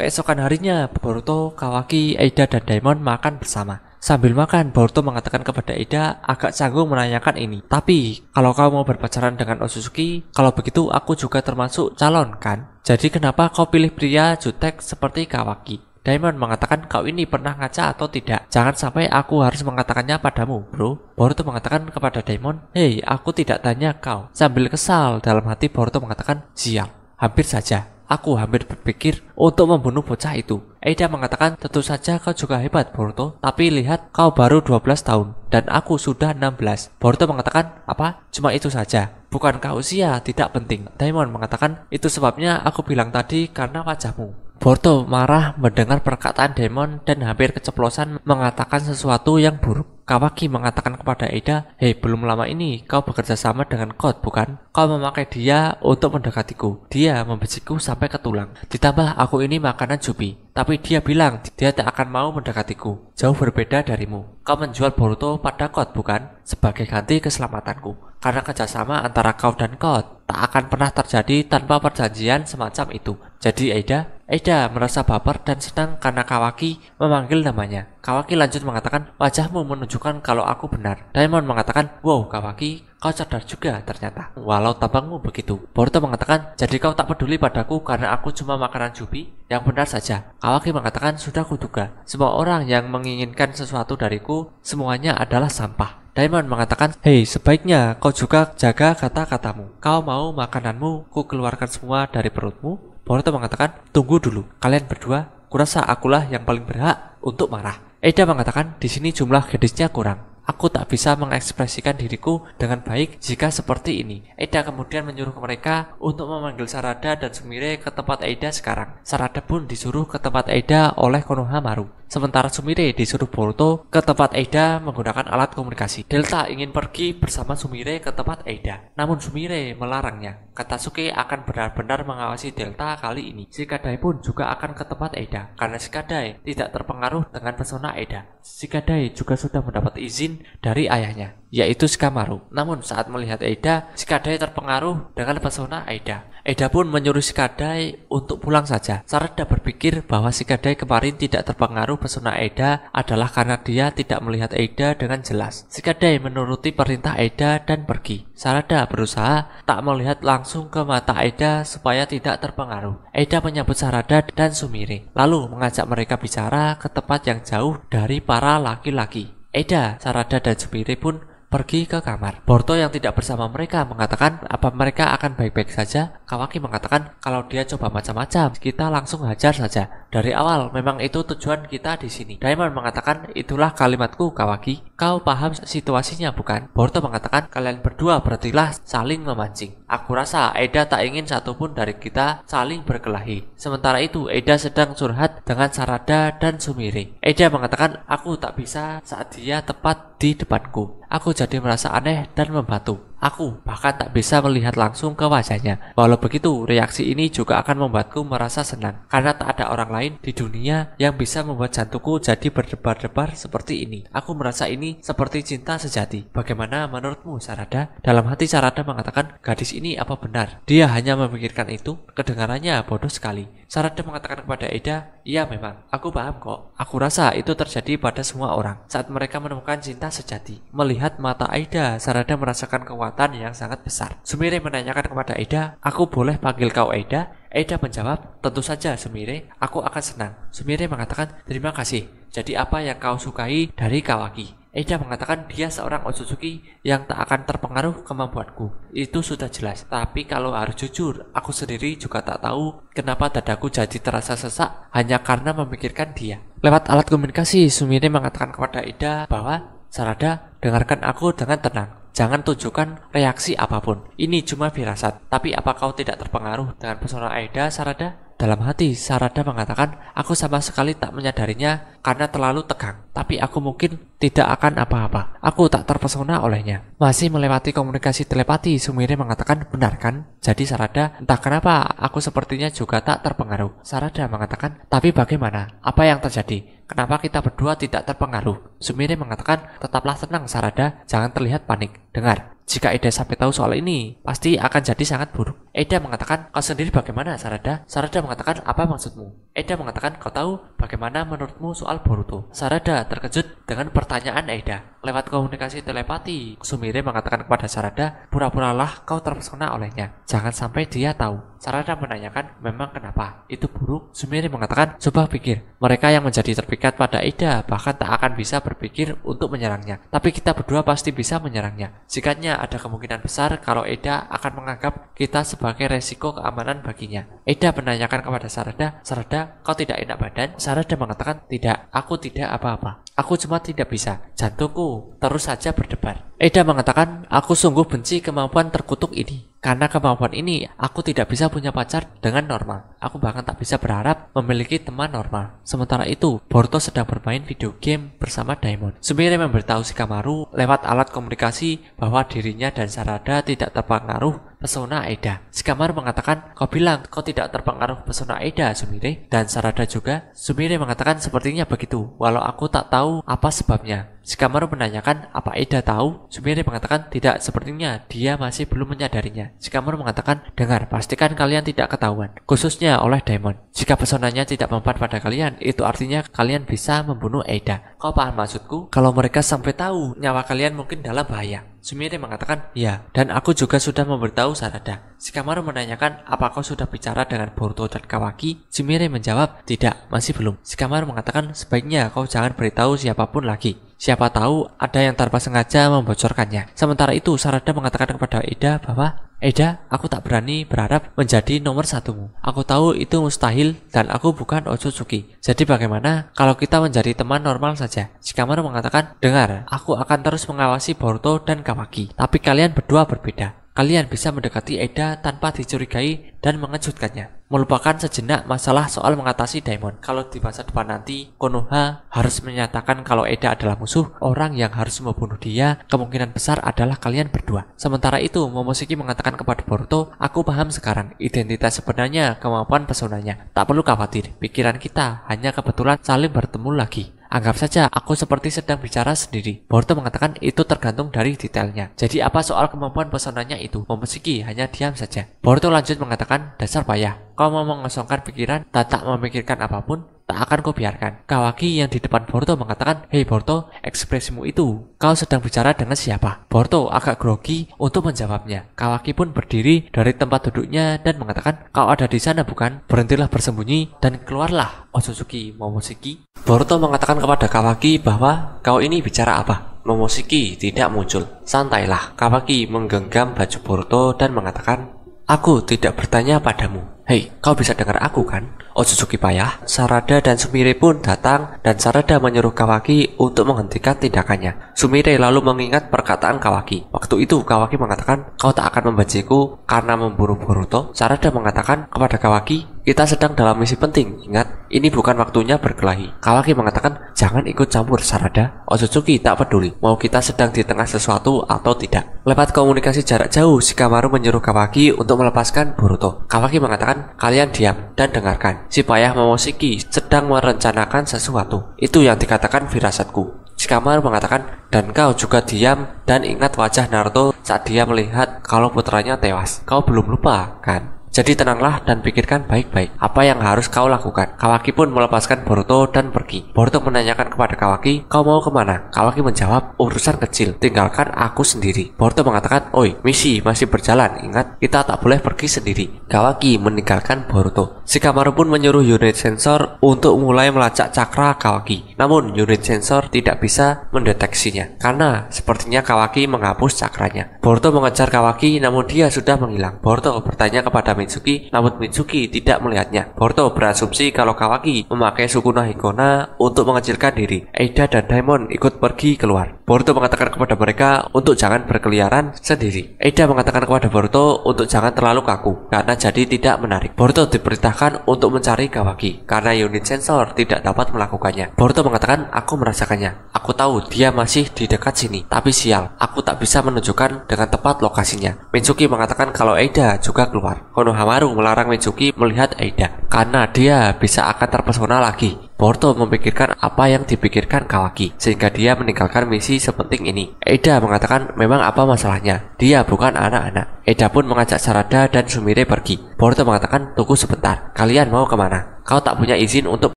Keesokan harinya, Boruto, Kawaki, Eida, dan Daimon makan bersama. Sambil makan, Boruto mengatakan kepada Eida agak canggung menanyakan ini. Tapi, kalau kau mau berpacaran dengan Otsutsuki, kalau begitu aku juga termasuk calon kan? Jadi kenapa kau pilih pria jutek seperti Kawaki? Daimon mengatakan kau ini pernah ngaca atau tidak? Jangan sampai aku harus mengatakannya padamu, bro. Boruto mengatakan kepada Daimon, hei, aku tidak tanya kau. Sambil kesal, dalam hati Boruto mengatakan, sial, hampir saja. Aku hampir berpikir untuk membunuh bocah itu. Eida mengatakan, tentu saja kau juga hebat, Boruto. Tapi lihat, kau baru 12 tahun dan aku sudah 16. Boruto mengatakan, apa? Cuma itu saja. Bukankah usia tidak penting? Daimon mengatakan, itu sebabnya aku bilang tadi karena wajahmu. Boruto marah mendengar perkataan Daimon dan hampir keceplosan mengatakan sesuatu yang buruk. Kawaki mengatakan kepada Eida, hei, belum lama ini kau bekerja sama dengan Code, bukan? Kau memakai dia untuk mendekatiku. Dia membenciku sampai ke tulang. Ditambah aku ini makanan Jubi. Tapi dia bilang dia tak akan mau mendekatiku. Jauh berbeda darimu. Kau menjual Boruto pada Code, bukan? Sebagai ganti keselamatanku. Karena kerjasama antara kau dan Code tak akan pernah terjadi tanpa perjanjian semacam itu. Jadi Eida merasa baper dan senang karena Kawaki memanggil namanya. Kawaki lanjut mengatakan, wajahmu menunjukkan kalau aku benar. Daimon mengatakan, wow Kawaki, kau cerdas juga ternyata. Walau tampangmu begitu. Boruto mengatakan, jadi kau tak peduli padaku karena aku cuma makanan Jubi? Yang benar saja. Kawaki mengatakan, sudah kuduga. Semua orang yang menginginkan sesuatu dariku, semuanya adalah sampah. Daimon mengatakan, hei, sebaiknya kau juga jaga kata-katamu. Kau mau makananmu ku keluarkan semua dari perutmu? Boruto mengatakan, tunggu dulu, kalian berdua, kurasa akulah yang paling berhak untuk marah. Eida mengatakan, di sini jumlah gadisnya kurang. Aku tak bisa mengekspresikan diriku dengan baik jika seperti ini. Eida kemudian menyuruh mereka untuk memanggil Sarada dan Sumire ke tempat Eida sekarang. Sarada pun disuruh ke tempat Eida oleh Konohamaru. Sementara Sumire disuruh Boruto ke tempat Eida menggunakan alat komunikasi. Delta ingin pergi bersama Sumire ke tempat Eida. Namun Sumire melarangnya. Katasuke akan benar-benar mengawasi Delta kali ini. Shikadai pun juga akan ke tempat Eida. Karena Shikadai tidak terpengaruh dengan pesona Eida. Shikadai juga sudah mendapat izin dari ayahnya, yaitu Shikamaru. Namun saat melihat Eida, Shikadai terpengaruh dengan pesona Eida. Eida pun menyuruh Shikadai untuk pulang saja. Sarada berpikir bahwa Shikadai kemarin tidak terpengaruh pesona Eida adalah karena dia tidak melihat Eida dengan jelas. Shikadai menuruti perintah Eida dan pergi. Sarada berusaha tak melihat langsung ke mata Eida supaya tidak terpengaruh. Eida menyambut Sarada dan Sumire, lalu mengajak mereka bicara ke tempat yang jauh dari para laki-laki. Eida, Sarada, dan Sumire pun pergi ke kamar. Boruto yang tidak bersama mereka mengatakan apa mereka akan baik-baik saja. Kawaki mengatakan kalau dia coba macam-macam, kita langsung hajar saja. Dari awal memang itu tujuan kita di sini. Daimon mengatakan itulah kalimatku Kawaki. Kau paham situasinya bukan? Boruto mengatakan kalian berdua berhentilah saling memancing. Aku rasa Eida tak ingin satupun dari kita saling berkelahi. Sementara itu Eida sedang curhat dengan Sarada dan Sumire. Eida mengatakan aku tak bisa saat dia tepat di depanku. Aku jadi merasa aneh dan membatu. Aku bahkan tak bisa melihat langsung ke wajahnya. Walau begitu, reaksi ini juga akan membuatku merasa senang. Karena tak ada orang lain di dunia yang bisa membuat jantungku jadi berdebar-debar seperti ini. Aku merasa ini seperti cinta sejati. Bagaimana menurutmu, Sarada? Dalam hati Sarada mengatakan, gadis ini apa benar? Dia hanya memikirkan itu? Kedengarannya bodoh sekali. Sarada mengatakan kepada Eida, iya memang, aku paham kok. Aku rasa itu terjadi pada semua orang saat mereka menemukan cinta sejati. Melihat mata Eida, Sarada merasakan kekuatan yang sangat besar. Sumire menanyakan kepada Eida, aku boleh panggil kau Eida? Eida menjawab, tentu saja Sumire, aku akan senang. Sumire mengatakan, terima kasih. Jadi apa yang kau sukai dari Kawaki? Eida mengatakan dia seorang Otsutsuki yang tak akan terpengaruh kemampuanku. Itu sudah jelas. Tapi kalau harus jujur, aku sendiri juga tak tahu kenapa dadaku jadi terasa sesak hanya karena memikirkan dia. Lewat alat komunikasi, Sumire mengatakan kepada Eida bahwa Sarada, dengarkan aku dengan tenang. Jangan tunjukkan reaksi apapun. Ini cuma firasat. Tapi apa kau tidak terpengaruh dengan pesona Eida, Sarada? Dalam hati, Sarada mengatakan, aku sama sekali tak menyadarinya karena terlalu tegang. Tapi aku mungkin tidak akan apa-apa. Aku tak terpesona olehnya. Masih melewati komunikasi telepati, Sumire mengatakan, benar kan? Jadi Sarada, entah kenapa aku sepertinya juga tak terpengaruh. Sarada mengatakan, tapi bagaimana? Apa yang terjadi? kenapa kita berdua tidak terpengaruh? Sumire mengatakan, tetaplah tenang Sarada, jangan terlihat panik. Dengar, jika Eda sampai tahu soal ini, pasti akan jadi sangat buruk. Eda mengatakan, kau sendiri bagaimana Sarada? Sarada mengatakan, apa maksudmu? Eda mengatakan, kau tahu bagaimana menurutmu soal Boruto? Sarada terkejut dengan pertanyaan Eda. Lewat komunikasi telepati, Sumire mengatakan kepada Sarada, pura-puralah kau terpesona olehnya. Jangan sampai dia tahu. Sarada menanyakan, memang kenapa? Itu buruk? Sumire mengatakan, coba pikir. Mereka yang menjadi terpikat pada Eda bahkan tak akan bisa berpikir untuk menyerangnya. Tapi kita berdua pasti bisa menyerangnya. Jikanya ada kemungkinan besar kalau Eda akan menganggap kita sebagai resiko keamanan baginya. Eda menanyakan kepada Sarada, Sarada, kau tidak enak badan? Sarada mengatakan, tidak, aku tidak apa-apa. Aku cuma tidak bisa. Jantungku terus saja berdebar. Eda mengatakan, aku sungguh benci kemampuan terkutuk ini. Karena kemampuan ini, aku tidak bisa punya pacar dengan normal. Aku bahkan tak bisa berharap memiliki teman normal. Sementara itu, Boruto sedang bermain video game bersama Daimon. Sumire memberitahu Shikamaru lewat alat komunikasi bahwa dirinya dan Sarada tidak terpengaruh pesona Eda. Shikamaru mengatakan, kau bilang kau tidak terpengaruh pesona Eda, Sumire. Dan Sarada juga. Sumire mengatakan sepertinya begitu, walau aku tak tahu apa sebabnya. Shikamaru menanyakan apa Eda tahu. Sumire mengatakan tidak, sepertinya dia masih belum menyadarinya. Shikamaru mengatakan, dengar, pastikan kalian tidak ketahuan, khususnya oleh Daimon. Jika pesonanya tidak mempan pada kalian, itu artinya kalian bisa membunuh Eda. Kau paham maksudku? Kalau mereka sampai tahu, nyawa kalian mungkin dalam bahaya. Sumire mengatakan, ya, dan aku juga sudah memberitahu Sarada. Shikamaru menanyakan, apa kau sudah bicara dengan Boruto dan Kawaki? Sumire menjawab, tidak, masih belum. Shikamaru mengatakan, sebaiknya kau jangan beritahu siapapun lagi. Siapa tahu ada yang tanpa sengaja membocorkannya. Sementara itu, Sarada mengatakan kepada Eda bahwa, Eda, aku tak berani berharap menjadi nomor satumu. Aku tahu itu mustahil dan aku bukan Otsutsuki. Jadi bagaimana kalau kita menjadi teman normal saja? Shikamaru mengatakan, dengar, aku akan terus mengawasi Boruto dan Kawaki. Tapi kalian berdua berbeda. Kalian bisa mendekati Eda tanpa dicurigai dan mengejutkannya. Melupakan sejenak masalah soal mengatasi Daimon. Kalau di masa depan nanti, Konoha harus menyatakan kalau Eda adalah musuh, orang yang harus membunuh dia kemungkinan besar adalah kalian berdua. Sementara itu, Momoshiki mengatakan kepada Boruto, aku paham sekarang identitas sebenarnya, kemampuan pesonanya. Tak perlu khawatir, pikiran kita hanya kebetulan saling bertemu lagi. Anggap saja aku seperti sedang bicara sendiri. Boruto mengatakan itu tergantung dari detailnya. Jadi apa soal kemampuan pesonanya itu? Momoshiki hanya diam saja. Boruto lanjut mengatakan, dasar payah. Kau mau mengosongkan pikiran dan tak memikirkan apapun, tak akan kau biarkan. Kawaki yang di depan Boruto mengatakan, hei Boruto, ekspresimu itu, kau sedang bicara dengan siapa? Boruto agak grogi untuk menjawabnya. Kawaki pun berdiri dari tempat duduknya dan mengatakan, kau ada di sana bukan? Berhentilah bersembunyi dan keluarlah, Otsutsuki Momoshiki. Boruto mengatakan kepada Kawaki bahwa, kau ini bicara apa? Momoshiki tidak muncul. Santailah. Kawaki menggenggam baju Boruto dan mengatakan, aku tidak bertanya padamu. Hei, kau bisa dengar aku kan? Otsutsuki payah. Sarada dan Sumire pun datang dan Sarada menyuruh Kawaki untuk menghentikan tindakannya. Sumire lalu mengingat perkataan Kawaki. Waktu itu Kawaki mengatakan, kau tak akan membenciku karena memburu Boruto. Sarada mengatakan kepada Kawaki, kita sedang dalam misi penting. Ingat, ini bukan waktunya berkelahi. Kawaki mengatakan, jangan ikut campur Sarada. Otsutsuki tak peduli mau kita sedang di tengah sesuatu atau tidak. Lewat komunikasi jarak jauh, Shikamaru menyuruh Kawaki untuk melepaskan Boruto. Kawaki mengatakan, kalian diam dan dengarkan. Si payah Momoshiki sedang merencanakan sesuatu. Itu yang dikatakan firasatku. Shikamaru mengatakan, dan kau juga diam dan ingat wajah Naruto saat dia melihat kalau putranya tewas. Kau belum lupa, kan? Jadi tenanglah dan pikirkan baik-baik apa yang harus kau lakukan. Kawaki pun melepaskan Boruto dan pergi. Boruto menanyakan kepada Kawaki, kau mau kemana? Kawaki menjawab, urusan kecil, tinggalkan aku sendiri. Boruto mengatakan, oi, misi masih berjalan, ingat kita tak boleh pergi sendiri. Kawaki meninggalkan Boruto. Shikamaru pun menyuruh unit sensor untuk mulai melacak cakra Kawaki. Namun unit sensor tidak bisa mendeteksinya karena sepertinya Kawaki menghapus cakranya. Boruto mengejar Kawaki namun dia sudah menghilang. Boruto bertanya kepada Mitsuki, namun Mitsuki tidak melihatnya. Boruto berasumsi kalau Kawaki memakai Sukuna Hikona untuk mengecilkan diri. Eda dan Daimon ikut pergi keluar. Boruto mengatakan kepada mereka untuk jangan berkeliaran sendiri. Eda mengatakan kepada Boruto untuk jangan terlalu kaku karena jadi tidak menarik. Boruto diperintahkan untuk mencari Kawaki karena unit sensor tidak dapat melakukannya. Boruto mengatakan, aku merasakannya. Aku tahu dia masih di dekat sini, tapi sial, aku tak bisa menunjukkan dengan tepat lokasinya. Mitsuki mengatakan kalau Eda juga keluar. Konohamaru melarang Mitsuki melihat Eda karena dia bisa akan terpesona lagi. Boruto memikirkan apa yang dipikirkan Kawaki, sehingga dia meninggalkan misi sepenting ini. Eida mengatakan memang apa masalahnya, dia bukan anak-anak. Eida pun mengajak Sarada dan Sumire pergi. Boruto mengatakan tunggu sebentar, kalian mau kemana? Kau tak punya izin untuk